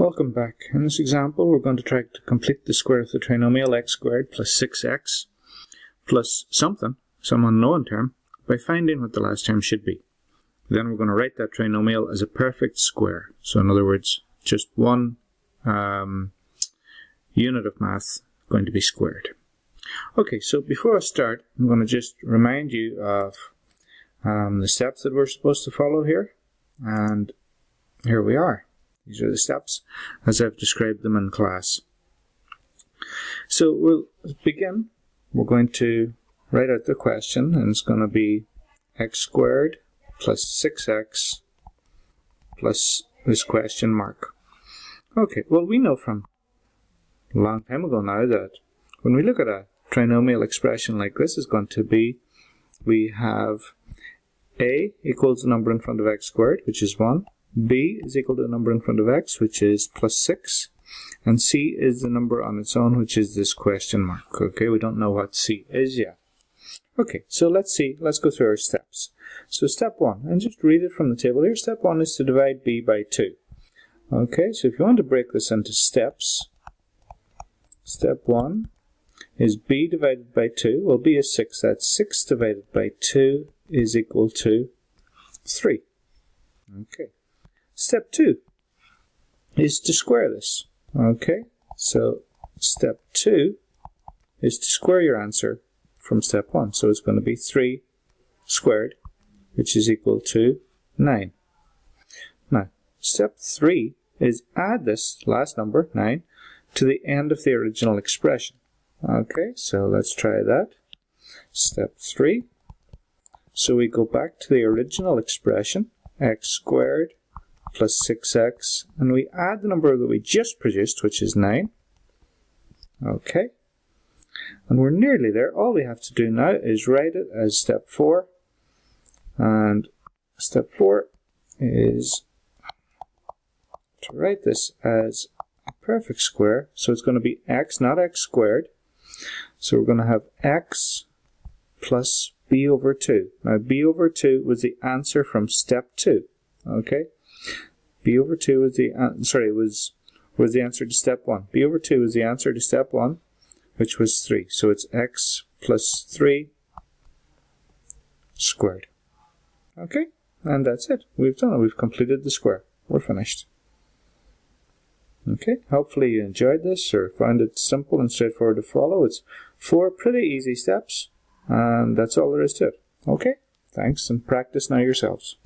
Welcome back. In this example, we're going to try to complete the square of the trinomial x squared plus 6x plus something, some unknown term, by finding what the last term should be. Then we're going to write that trinomial as a perfect square. So in other words, just one unit of math going to be squared. Okay, so before I start, I'm going to just remind you of the steps that we're supposed to follow here. And here we are. These are the steps as I've described them in class. So we'll begin. We're going to write out the question, and it's going to be x squared plus 6x plus this question mark. Okay, well, we know from a long time ago now that when we look at a trinomial expression like this, is going to be, we have a equals the number in front of x squared, which is 1. B is equal to the number in front of x, which is plus 6. And C is the number on its own, which is this question mark. Okay, we don't know what C is yet. Okay, so let's go through our steps. So step 1, and just read it from the table here. Step 1 is to divide B by 2. Okay, so if you want to break this into steps, step 1 is B divided by 2. Well, B is 6. That's 6 divided by 2 is equal to 3. Okay. Step 2 is to square this. Okay, so step 2 is to square your answer from step 1. So it's going to be 3 squared, which is equal to 9. Now, step 3 is add this last number, 9, to the end of the original expression. Okay, so let's try that. Step 3. So we go back to the original expression, x squared plus 6x, and we add the number that we just produced, which is 9. Okay, and we're nearly there. All we have to do now is write it as step 4, and step 4 is to write this as a perfect square. So it's going to be x, not x squared. So we're going to have x plus b over 2. Now b over 2 was the answer from step 2. Okay, b over 2 was the was the answer to step 1. b over 2 was the answer to step 1, which was 3. So it's x plus 3 squared. Okay, and that's it. We've done it. We've completed the square. We're finished. Okay, hopefully you enjoyed this or found it simple and straightforward to follow. It's 4 pretty easy steps, and that's all there is to it. Okay, thanks, and practice now yourselves.